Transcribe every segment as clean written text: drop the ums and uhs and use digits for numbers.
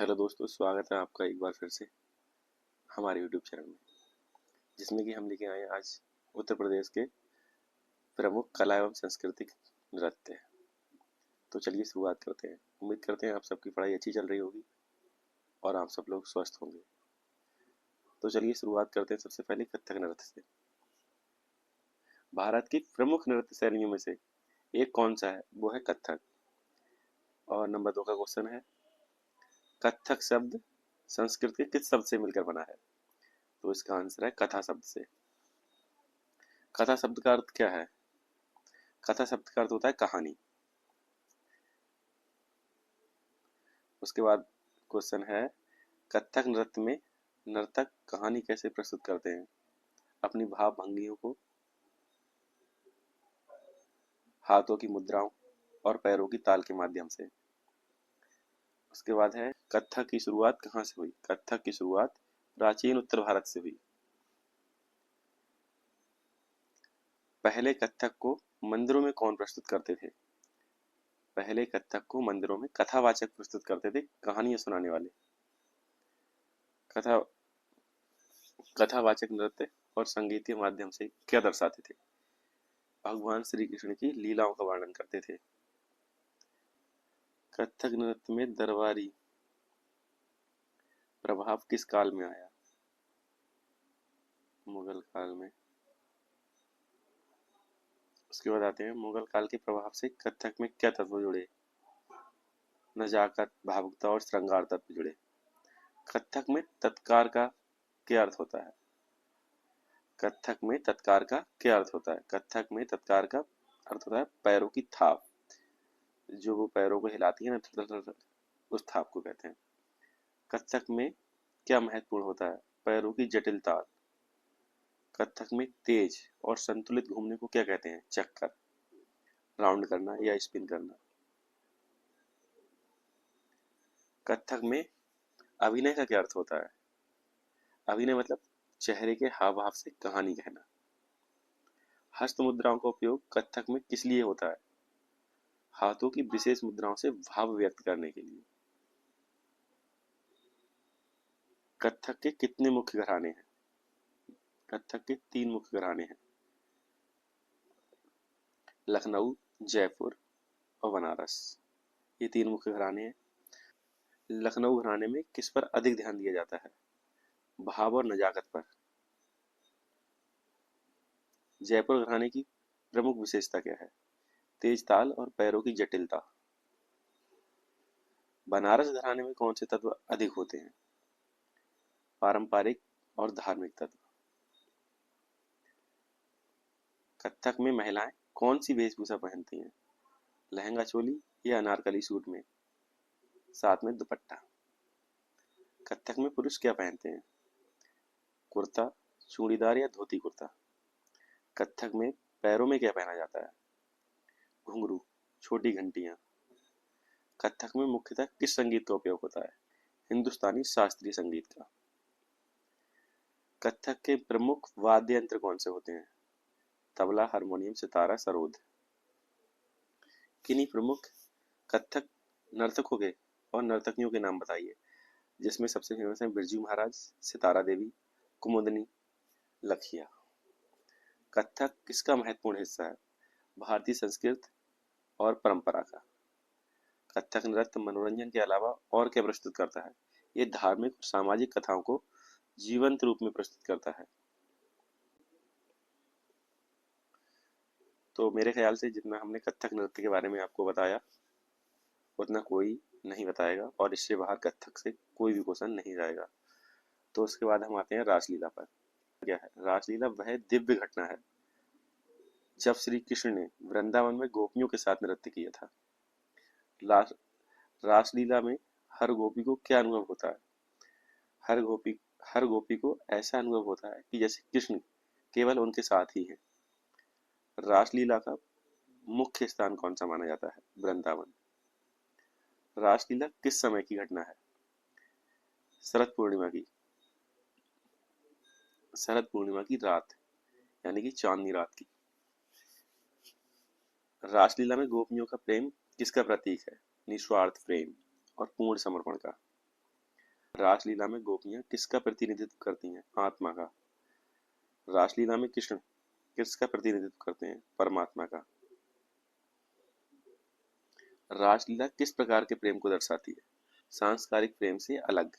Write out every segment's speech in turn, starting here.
Hello दोस्तों, स्वागत है आपका एक बार फिर से हमारे यूट्यूब चैनल में, जिसमें कि हम लेके आए हैं आज उत्तर प्रदेश के प्रमुख कला एवं सांस्कृतिक नृत्य। तो चलिए शुरुआत करते हैं। उम्मीद करते हैं आप सबकी पढ़ाई अच्छी चल रही होगी और आप सब लोग स्वस्थ होंगे। तो चलिए शुरुआत करते हैं सबसे पहले कथक नृत्य से। भारत की प्रमुख नृत्य शैलियों में से एक कौन सा है? वो है कथक। और नंबर 2 का क्वेश्चन है, कथक शब्द संस्कृत के किस शब्द से मिलकर बना है? तो इसका आंसर है कथा शब्द से। कथा शब्द का अर्थ क्या है? कथा शब्द का अर्थ होता है कहानी। उसके बाद क्वेश्चन है, कथक नृत्य में नर्तक कहानी कैसे प्रस्तुत करते हैं? अपनी भाव भंगियों को, हाथों की मुद्राओं और पैरों की ताल के माध्यम से। उसके बाद है, कथक की शुरुआत कहाँ से हुई? कथक की शुरुआत प्राचीन उत्तर भारत से हुई। पहले कथक को मंदिरों में कौन प्रस्तुत करते थे? पहले कथक को मंदिरों में कथावाचक प्रस्तुत करते थे, कहानियां सुनाने वाले। कथा कथावाचक नृत्य और संगीत के माध्यम से क्या दर्शाते थे? भगवान श्री कृष्ण की लीलाओं का वर्णन करते थे। कथक नृत्य में दरबारी प्रभाव किस काल में आया? मुगल काल में। उसके बाद आते हैं, मुगल काल के प्रभाव से कथक में क्या तत्व जुड़े? नजाकत, भावुकता और श्रृंगार तत्व जुड़े। कथक में तत्कार का क्या अर्थ होता है? कथक में तत्कार का क्या अर्थ होता है? कथक में तत्कार का अर्थ होता है पैरों की थाप। जो वो पैरों को हिलाती है ना, उस थाप को कहते हैं। कथक में क्या महत्वपूर्ण होता है? पैरों की जटिल ताल। कथक में तेज और संतुलित घूमने को क्या कहते हैं? चक्कर, राउंड करना या स्पिन करना। कथक में अभिनय का क्या अर्थ होता है? अभिनय मतलब चेहरे के हाव भाव से कहानी कहना। हस्त मुद्राओं का उपयोग कथक में किस लिए होता है? हाथों की विशेष मुद्राओं से भाव व्यक्त करने के लिए। कथक के कितने मुख्य घराने हैं? कथक के 3 मुख्य घराने हैं, लखनऊ, जयपुर और बनारस। ये 3 मुख्य घराने हैं। लखनऊ घराने में किस पर अधिक ध्यान दिया जाता है? भाव और नजाकत पर। जयपुर घराने की प्रमुख विशेषता क्या है? तेज ताल और पैरों की जटिलता। बनारस घराने में कौन से तत्व अधिक होते हैं? पारंपरिक और धार्मिक तत्व। कथक में महिलाएं कौन सी वेशभूषा पहनती हैं? लहंगा चोली या अनारकली सूट में साथ में दुपट्टा। कथक में पुरुष क्या पहनते हैं? कुर्ता, चूड़ीदार या धोती कुर्ता। कथक में पैरों में क्या पहना जाता है? घुंघरू, छोटी घंटियां। कथक में मुख्यतः किस संगीत का उपयोग होता है? हिंदुस्तानी शास्त्रीय संगीत का। कथक के प्रमुख वाद्य यंत्र कौन से होते हैं? तबला, हारमोनियम, सितारा, सरोद। किन्हीं प्रमुख कथक नर्तकों के और नर्तकियों के नाम बताइए, जिसमें सबसे फेमस है बिरजू महाराज, सितारा देवी, कुमुदनी, लखिया। कथक किसका महत्वपूर्ण हिस्सा है? भारतीय संस्कृति और परंपरा का। कथक नृत्य मनोरंजन के अलावा और क्या प्रस्तुत करता है? ये धार्मिक और सामाजिक कथाओं को जीवंत रूप में प्रस्तुत करता है। तो मेरे ख्याल से जितना हमने कथक नृत्य के बारे में आपको बताया, उतना कोई नहीं बताएगा और इससे बाहर कथक से कोई भी क्वेश्चन नहीं जाएगा। तो उसके बाद हम आते हैं रासलीला पर। क्या है रासलीला? वह दिव्य घटना है जब श्री कृष्ण ने वृंदावन में गोपियों के साथ नृत्य किया था। रासलीला में हर गोपी को क्या अनुभव होता है? हर गोपी हर गोपी को ऐसा अनुभव होता है कि जैसे कृष्ण केवल उनके साथ ही हैं। रासलीला का मुख्य स्थान कौन सा माना जाता है? वृंदावन। रासलीला किस समय की घटना है? शरद पूर्णिमा की शरद पूर्णिमा की रात, यानी कि चांदनी रात की। रासलीला में गोपियों का प्रेम किसका प्रतीक है? निस्वार्थ प्रेम और पूर्ण समर्पण का। रासलीला में गोपियां किसका प्रतिनिधित्व करती हैं? आत्मा का। रासलीला में कृष्ण किसका प्रतिनिधित्व करते हैं? परमात्मा का। रासलीला किस प्रकार के प्रेम को दर्शाती है? सांस्कारिक प्रेम से अलग,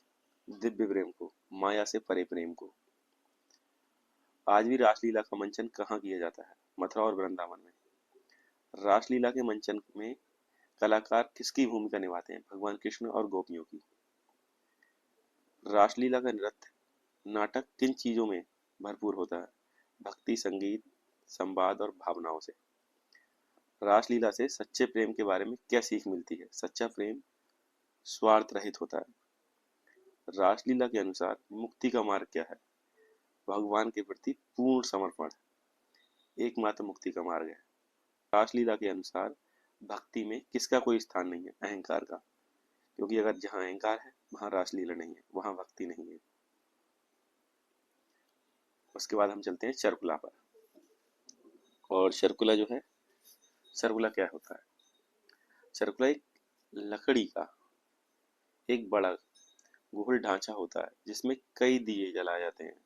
दिव्य प्रेम को, माया से परे प्रेम को। आज भी रासलीला का मंचन कहाँ किया जाता है? मथुरा और वृंदावन में। रासलीला के मंचन में कलाकार किसकी भूमिका निभाते हैं? भगवान कृष्ण और गोपियों की। रासलीला का नृत्य नाटक किन चीजों में भरपूर होता है? भक्ति, संगीत, संवाद और भावनाओं से। रासलीला से सच्चे प्रेम के बारे में क्या सीख मिलती है? सच्चा प्रेम स्वार्थ रहित होता है। रासलीला के अनुसार मुक्ति का मार्ग क्या है? भगवान के प्रति पूर्ण समर्पण एकमात्र मुक्ति का मार्ग है। रासलीला के अनुसार भक्ति में किसका कोई स्थान नहीं है? अहंकार का, क्योंकि अगर जहाँ अहंकार है वहां रासलीला नहीं है, वहां भक्ति नहीं है। उसके बाद हम चलते हैं चरकुला पर। और चरकुला जो है, चरकुला क्या होता है? चरकुला एक लकड़ी का एक बड़ा गोल ढांचा होता है जिसमें कई दिए जलाए जाते हैं।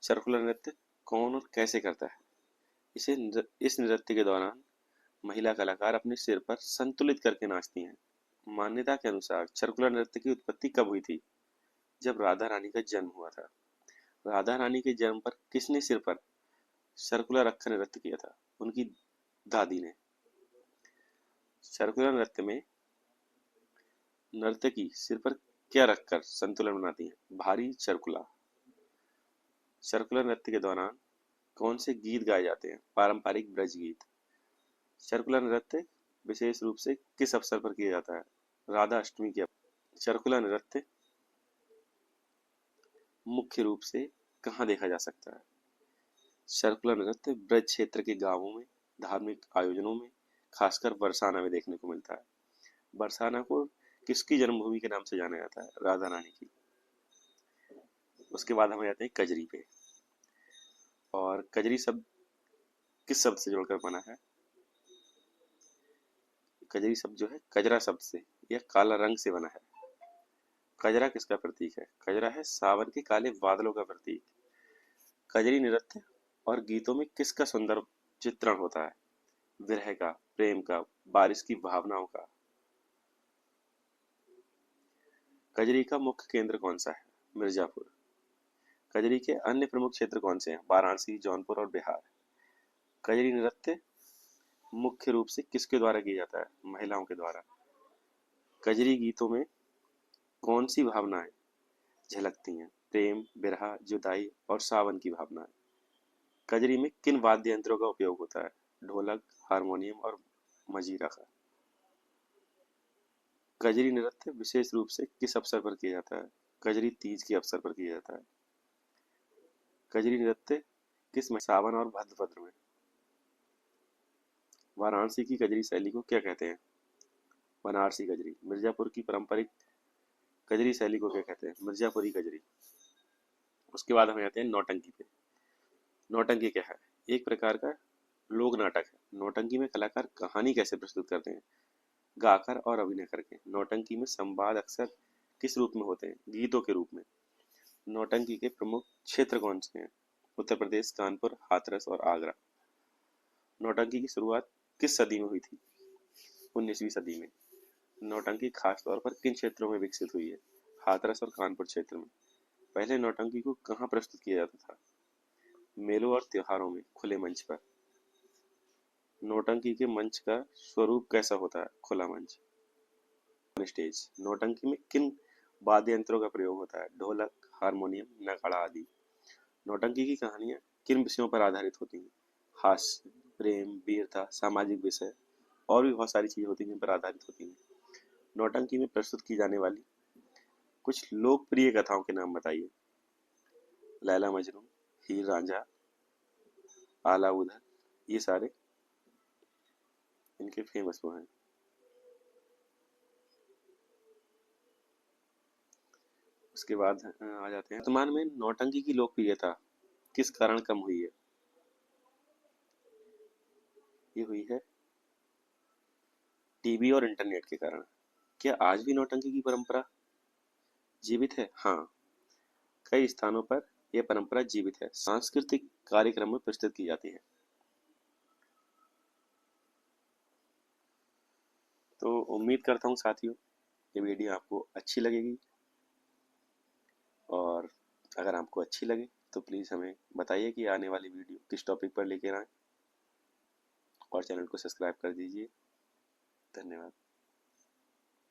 चरकुला नृत्य कौन और कैसे करता है? इस नृत्य के दौरान महिला कलाकार अपने सिर पर संतुलित करके नाचती हैं। मान्यता के अनुसार चरकुला नृत्य की उत्पत्ति कब हुई थी? जब राधा रानी का जन्म हुआ था। राधा रानी के जन्म पर किसने सिर पर चरकुला रखकर नृत्य किया था? उनकी दादी ने। चरकुला नृत्य में नर्तकी सिर पर क्या रखकर संतुलन बनाती है? भारी चरकुला। चरकुला नृत्य के दौरान कौन से गीत गाए जाते हैं? पारंपरिक ब्रज गीत। चरकुला नृत्य विशेष रूप से किस अवसर पर किया जाता है? राधा अष्टमी के अवसर। चरकुला नृत्य मुख्य रूप से कहाँ देखा जा सकता है? चरकुला नृत्य ब्रज क्षेत्र के गांवों में, धार्मिक आयोजनों में, खासकर बरसाना में देखने को मिलता है। बरसाना को किसकी जन्मभूमि के नाम से जाना जाता है? राधा रानी की। उसके बाद हम जाते हैं कजरी पे। और कजरी शब्द किस शब्द से जुड़कर बना है? कजरी शब्द जो है कजरा शब्द से या काला रंग से बना है। कजरा किसका प्रतीक है? कजरा है सावन के काले बादलों का प्रतीक। कजरी नृत्य और गीतों में किसका सुंदर चित्रण होता है? विरह का, प्रेम का, बारिश की भावनाओं का। कजरी का मुख्य केंद्र कौन सा है? मिर्जापुर। कजरी के अन्य प्रमुख क्षेत्र कौन से हैं? वाराणसी, जौनपुर और बिहार। कजरी नृत्य मुख्य रूप से किसके द्वारा किया जाता है? महिलाओं के द्वारा। कजरी गीतों में कौन सी भावनाएं झलकती हैं? प्रेम, बिरहा, जुदाई और सावन की भावनाएं। कजरी में किन वाद्य यंत्रों का उपयोग होता है? ढोलक, हारमोनियम और मजीरा का। कजरी नृत्य विशेष रूप से किस अवसर पर किया जाता है? कजरी तीज के अवसर पर किया जाता है। कजरी नृत्य किस में? सावन और भाद्रपद में। वाराणसी की कजरी शैली को क्या कहते हैं? बनारसी कजरी। मिर्जापुर की पारंपरिक कजरी शैली को क्या कहते हैं? मिर्जापुरी कजरी। उसके बाद हम आते हैं नौटंकी पे। नौटंकी क्या है? एक प्रकार का लोक नाटक है। नौटंकी में कलाकार कहानी कैसे प्रस्तुत करते हैं? गाकर और अभिनय करके। नौटंकी में संवाद अक्सर किस रूप में होते हैं? गीतों के रूप में। नौटंकी के प्रमुख क्षेत्र कौन से हैं? उत्तर प्रदेश, कानपुर, हाथरस और आगरा। नौटंकी की शुरुआत किस सदी में हुई थी? 19वीं सदी में। नौटंकी खास तौर पर किन क्षेत्रों में विकसित हुई है? हाथरस और कानपुर क्षेत्र में। पहले नौटंकी को कहाँ प्रस्तुत किया जाता था? मेलों और त्योहारों में, खुले मंच पर। नौटंकी के मंच का स्वरूप कैसा होता है? खुला मंच, स्टेज। नौटंकी में किन वाद्य यंत्रों का प्रयोग होता है? ढोलक, हारमोनियम, नगाड़ा आदि। नौटंकी की कहानियां किन विषयों पर आधारित होती हैं? हास्य, प्रेम, वीरता, सामाजिक विषय और भी बहुत सारी चीजें होती हैं जिन पर आधारित होती हैं। नौटंकी में प्रस्तुत की जाने वाली कुछ लोकप्रिय कथाओं के नाम बताइए। लैला मजनू, हीर रांझा, आला उदल, ये सारे इनके फेमस वो हैं। उसके बाद आ जाते हैं वर्तमान में नौटंकी की लोकप्रियता किस कारण कम हुई है? ये हुई है टीवी और इंटरनेट के कारण। क्या आज भी नौटंकी की परंपरा जीवित है? हाँ, कई स्थानों पर यह परंपरा जीवित है, सांस्कृतिक कार्यक्रम में प्रस्तुत की जाती है। तो उम्मीद करता हूँ साथियों ये वीडियो आपको अच्छी लगेगी, और अगर आपको अच्छी लगे तो प्लीज़ हमें बताइए कि आने वाली वीडियो किस टॉपिक पर लेकर आएँ, और चैनल को सब्सक्राइब कर दीजिए। धन्यवाद।